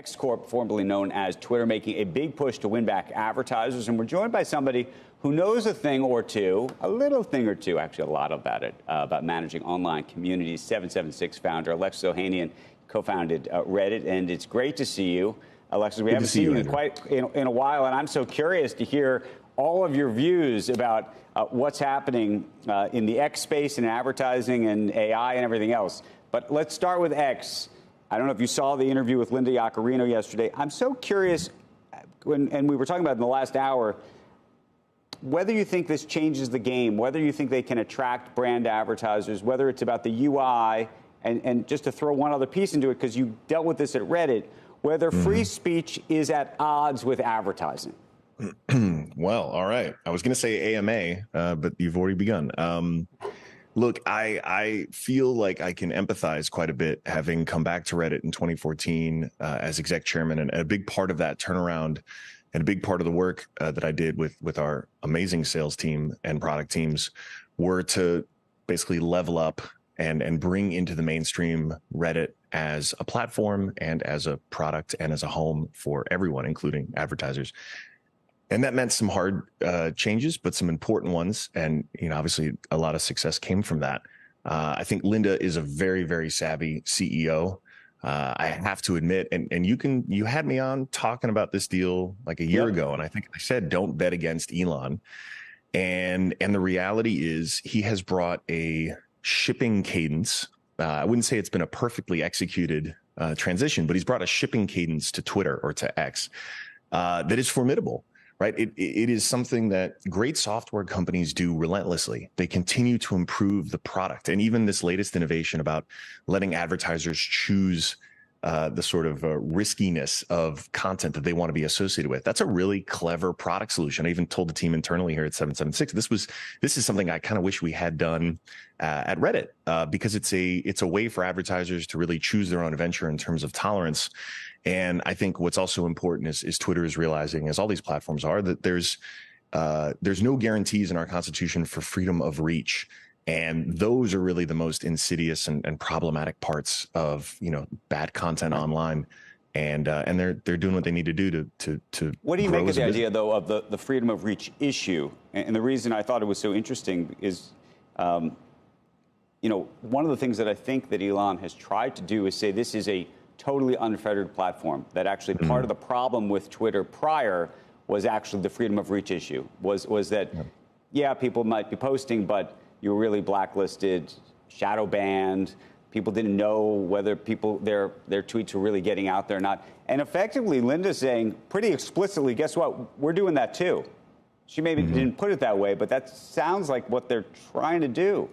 X Corp, formerly known as Twitter, making a big push to win back advertisers. And we're joined by somebody who knows a thing or two, a little thing or two, actually a lot about it, about managing online communities. 776 founder Alexis Ohanian co-founded Reddit, and it's great to see you. Alexis, we haven't seen you quite in a while, and I'm so curious to hear all of your views about what's happening in the X space and advertising and AI and everything else. But let's start with X. I don't know if you saw the interview with Linda Yaccarino yesterday. I'm so curious, and we were talking about in the last hour, whether you think this changes the game, whether you think they can attract brand advertisers, whether it's about the UI, and just to throw one other piece into it, because you dealt with this at Reddit, whether free speech is at odds with advertising. Well, all right. I was going to say AMA, but you've already begun. Look, I feel like I can empathize quite a bit, having come back to Reddit in 2014 as exec chairman, and a big part of that turnaround and a big part of the work that I did with our amazing sales team and product teams were to basically level up and bring into the mainstream Reddit as a platform and as a product and as a home for everyone, including advertisers. And that meant some hard changes, but some important ones. And, obviously a lot of success came from that. I think Linda is a very, very savvy CEO. I have to admit, and you had me on talking about this deal like a year ago. And I think I said, don't bet against Elon. And the reality is he has brought a shipping cadence. I wouldn't say it's been a perfectly executed transition, but he's brought a shipping cadence to Twitter or to X that is formidable. Right. It is something that great software companies do relentlessly. They continue to improve the product. And even this latest innovation about letting advertisers choose the sort of riskiness of content that they want to be associated with. That's a really clever product solution. I even told the team internally here at 776, this is something I kind of wish we had done at Reddit because it's a way for advertisers to really choose their own adventure in terms of tolerance. And I think what's also important is Twitter is realizing, as all these platforms are, that there's no guarantees in our Constitution for freedom of reach. And those are really the most insidious and problematic parts of, bad content online. And they're doing what they need to do to What do you make of the idea, though, of the freedom of reach issue? And the reason I thought it was so interesting is, one of the things that I think that Elon has tried to do is say this is a totally unfettered platform, that actually part of the problem with Twitter prior was actually the freedom of reach issue, was that, people might be posting, but you were really blacklisted, shadow banned. People didn't know whether their tweets were really getting out there or not. And effectively, Linda's saying pretty explicitly, guess what? We're doing that too. She maybe didn't put it that way, but that sounds like what they're trying to do.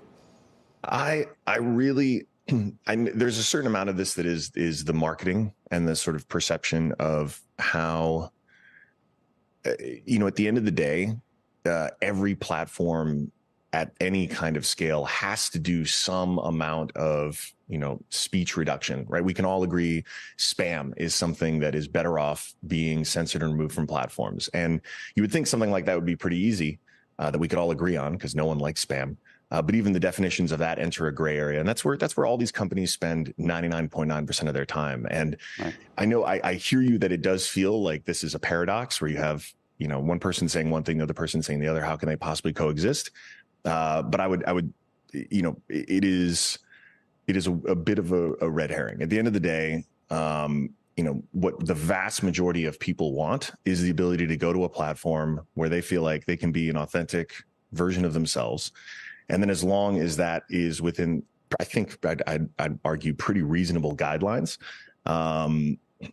There's a certain amount of this that is the marketing and the sort of perception of how, at the end of the day, every platform at any kind of scale has to do some amount of, speech reduction, right? We can all agree spam is something that is better off being censored and removed from platforms. And you would think something like that would be pretty easy, that we could all agree on because no one likes spam. But even the definitions of that enter a gray area. And that's where all these companies spend 99.9% of their time. And right. I know I hear you that it does feel like this is a paradox where you have, one person saying one thing, the other person saying the other. How can they possibly coexist? But I would, it is a bit of a red herring. At the end of the day, what the vast majority of people want is the ability to go to a platform where they feel like they can be an authentic version of themselves. And then as long as that is within, I think I'd argue, pretty reasonable guidelines,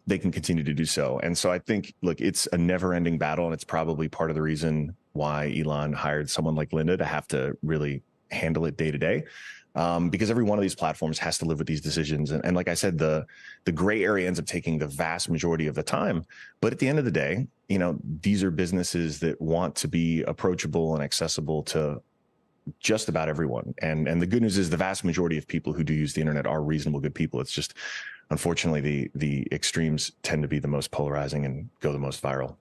they can continue to do so. And so I think, look, it's a never ending battle. And it's probably part of the reason why Elon hired someone like Linda to have to really handle it day to day. Because every one of these platforms has to live with these decisions. And like I said, the gray area ends up taking the vast majority of the time. But at the end of the day, these are businesses that want to be approachable and accessible to just about everyone. And the good news is the vast majority of people who do use the internet are reasonable, good people. It's just, unfortunately, the extremes tend to be the most polarizing and go the most viral.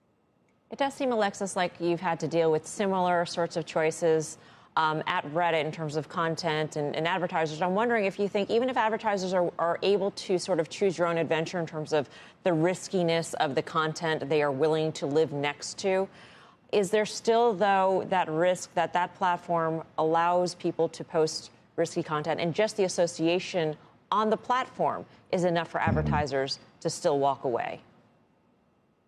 It does seem, Alexis, like you've had to deal with similar sorts of choices at Reddit in terms of content and advertisers. I'm wondering if you think even if advertisers are able to sort of choose your own adventure in terms of the riskiness of the content they are willing to live next to, is there still, though, that risk that that platform allows people to post risky content and just the association on the platform is enough for advertisers to still walk away?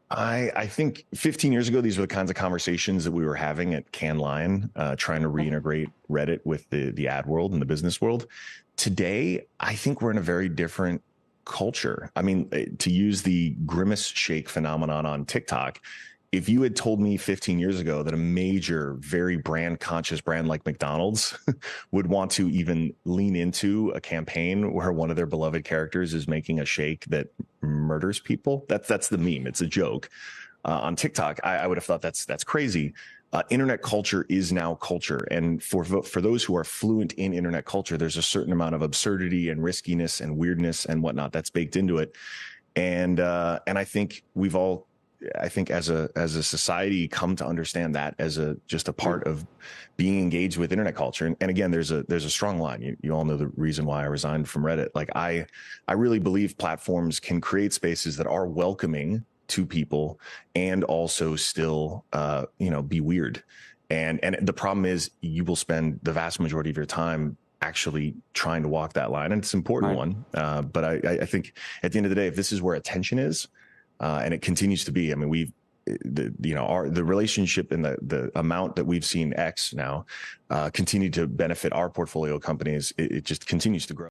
I think 15 years ago, these were the kinds of conversations that we were having at Cannes Lion, trying to reintegrate Reddit with the ad world and the business world. Today, I think we're in a very different culture. I mean, to use the grimace shake phenomenon on TikTok, if you had told me 15 years ago that a major, very brand conscious brand like McDonald's would want to even lean into a campaign where one of their beloved characters is making a shake that murders people, that's the meme. It's a joke. On TikTok, I would have thought that's crazy. Internet culture is now culture. And for those who are fluent in internet culture, there's a certain amount of absurdity and riskiness and weirdness and whatnot that's baked into it. And I think we've all, as a society, come to understand that as just a part of being engaged with internet culture. And again, there's a strong line. You all know the reason why I resigned from Reddit. Like I really believe platforms can create spaces that are welcoming to people and also still, be weird. And the problem is you will spend the vast majority of your time actually trying to walk that line. And it's an important one. But I think at the end of the day, if this is where attention is, and it continues to be, I mean, the relationship and the amount that we've seen X now continue to benefit our portfolio companies. It just continues to grow.